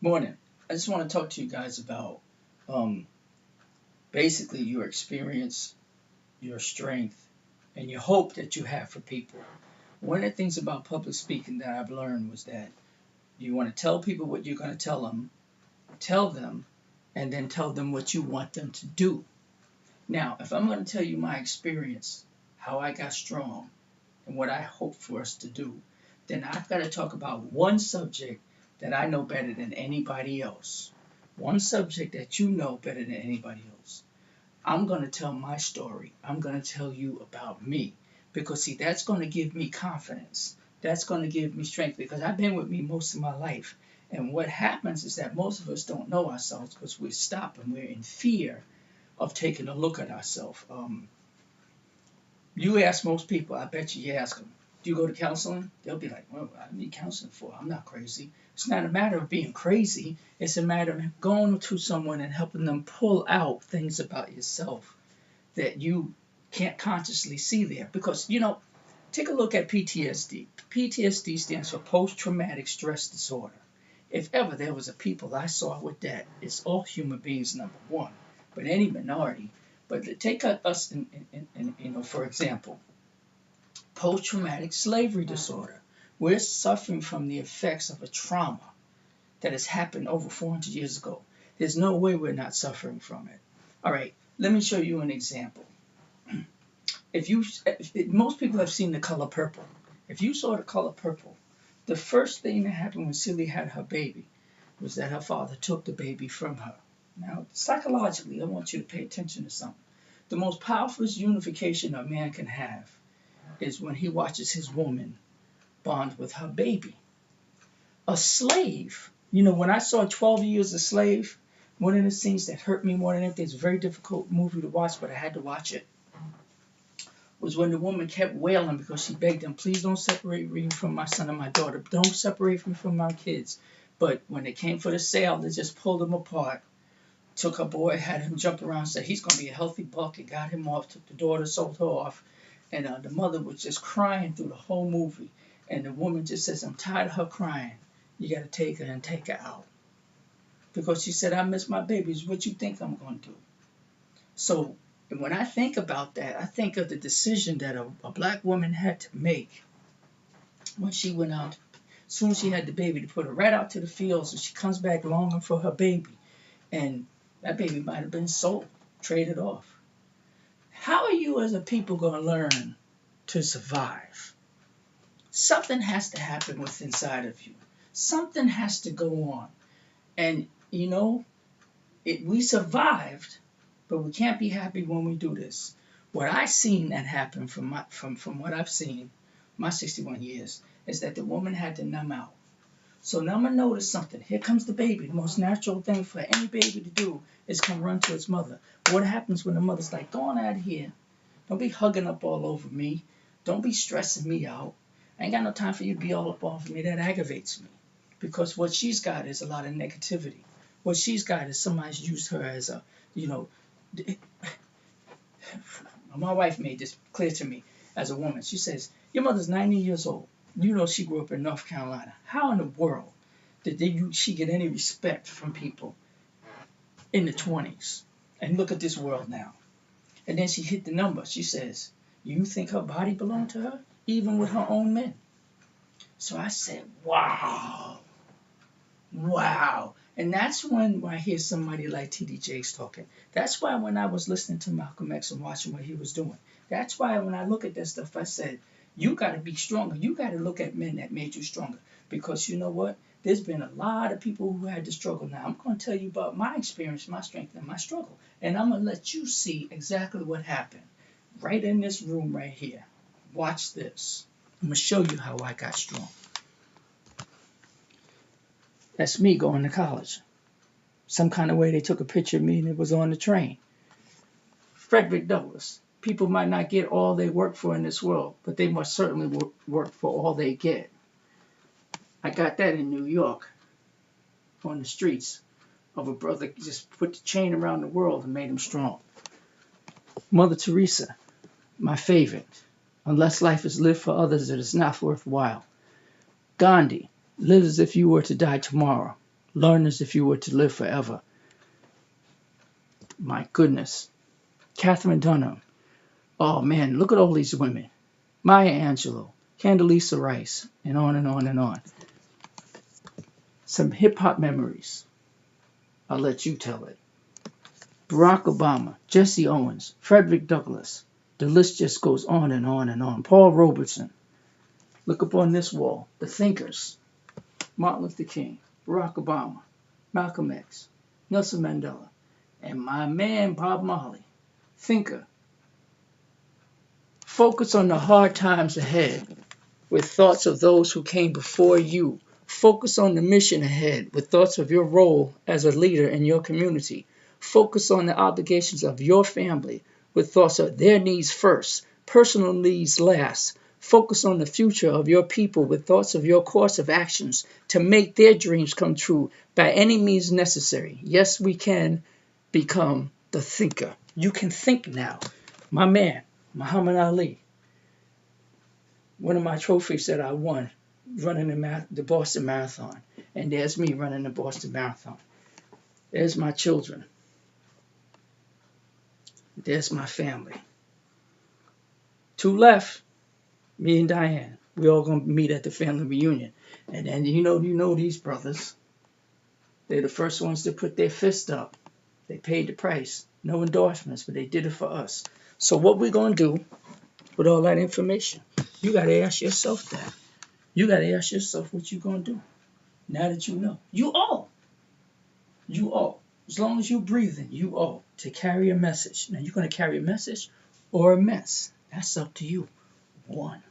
Morning. I just want to talk to you guys about um, basically your experience, your strength, and your hope that you have for people. One of the things about public speaking that I've learned was that you want to tell people what you're going to tell them, and then tell them what you want them to do. Now, if I'm going to tell you my experience, how I got strong, and what I hope for us to do, then I've got to talk about one subject that I know better than anybody else. One subject that you know better than anybody else. I'm going to tell my story. I'm going to tell you about me. Because, see, that's going to give me confidence. That's going to give me strength because I've been with me most of my life. And what happens is that most of us don't know ourselves because we stop and we're in fear of taking a look at ourselves. You ask most people, I bet you ask them, do you go to counseling? They'll be like, well, I need counseling for. I'm not crazy. It's not a matter of being crazy. It's a matter of going to someone and helping them pull out things about yourself that you can't consciously see there. Because, take a look at PTSD. PTSD stands for post-traumatic stress disorder. If ever there was a people I saw with that, it's all human beings, number one, but any minority. But take us, for example, post-traumatic slavery disorder. We're suffering from the effects of a trauma that has happened over 400 years ago. There's no way we're not suffering from it. All right, let me show you an example. Most people have seen the color purple. If you saw the color purple, the first thing that happened when Celie had her baby was that her father took the baby from her. Now, psychologically, I want you to pay attention to something. The most powerful unification a man can have is when he watches his woman bond with her baby. A slave, when I saw 12 Years a Slave, one of the scenes that hurt me more than anything, it's a very difficult movie to watch, but I had to watch it, was when the woman kept wailing because she begged him, please don't separate me from my son and my daughter. Don't separate me from my kids. But when they came for the sale, they just pulled them apart, took her boy, had him jump around, said he's going to be a healthy buck, and got him off, took the daughter, sold her off. And the mother was just crying through the whole movie. And the woman just says, I'm tired of her crying. You got to take her and take her out. Because she said, I miss my babies. What you think I'm going to do? So when I think about that, I think of the decision that a black woman had to make when she went out. As soon as she had the baby, to put her right out to the fields, and she comes back longing for her baby. And that baby might have been sold, traded off. How are you as a people going to learn to survive? Something has to happen within inside of you. Something has to go on. And, we survived, but we can't be happy when we do this. What I've seen that happen from what I've seen, my 61 years, is that the woman had to numb out. So now I'm going to notice something. Here comes the baby. The most natural thing for any baby to do is come run to its mother. What happens when the mother's like, go on out of here. Don't be hugging up all over me. Don't be stressing me out. I ain't got no time for you to be all up off me. That aggravates me. Because what she's got is a lot of negativity. What she's got is somebody's used her as a, my wife made this clear to me as a woman. She says, your mother's 90 years old. She grew up in North Carolina. How in the world did she get any respect from people in the 20s? And look at this world now. And then she hit the number. She says, you think her body belonged to her? Even with her own men. So I said, wow. And that's when I hear somebody like T.D. Jakes talking. That's why when I was listening to Malcolm X and watching what he was doing, that's why when I look at that stuff, I said, you got to be stronger. You got to look at men that made you stronger. Because you know what? There's been a lot of people who had to struggle. Now, I'm going to tell you about my experience, my strength, and my struggle. And I'm going to let you see exactly what happened right in this room right here. Watch this. I'm going to show you how I got strong. That's me going to college. Some kind of way they took a picture of me and it was on the train. Frederick Douglass. People might not get all they work for in this world, but they must certainly work for all they get. I got that in New York on the streets of a brother just put the chain around the world and made him strong. Mother Teresa, my favorite. Unless life is lived for others, it is not worthwhile. Gandhi, live as if you were to die tomorrow. Learn as if you were to live forever. My goodness. Catherine Dunham. Oh man, look at all these women. Maya Angelou, Condoleezza Rice, and on and on and on. Some hip-hop memories. I'll let you tell it. Barack Obama, Jesse Owens, Frederick Douglass. The list just goes on and on and on. Paul Robeson. Look up on this wall. The thinkers. Martin Luther King, Barack Obama, Malcolm X, Nelson Mandela, and my man Bob Marley. Thinker. Focus on the hard times ahead with thoughts of those who came before you. Focus on the mission ahead with thoughts of your role as a leader in your community. Focus on the obligations of your family with thoughts of their needs first, personal needs last. Focus on the future of your people with thoughts of your course of actions to make their dreams come true by any means necessary. Yes, we can become the thinker. You can think now. My man, Muhammad Ali. One of my trophies that I won, running the Boston Marathon. And there's me running the Boston Marathon. There's my children. There's my family. Two left. Me and Diane. We all gonna meet at the family reunion. And then you know these brothers. They're the first ones to put their fist up. They paid the price. No endorsements, but they did it for us. So what we're gonna do with all that information? You gotta ask yourself that. You gotta ask yourself what you're gonna do. Now that you know. You all. As long as you're breathing, you all to carry a message. Now you're gonna carry a message or a mess. That's up to you. One.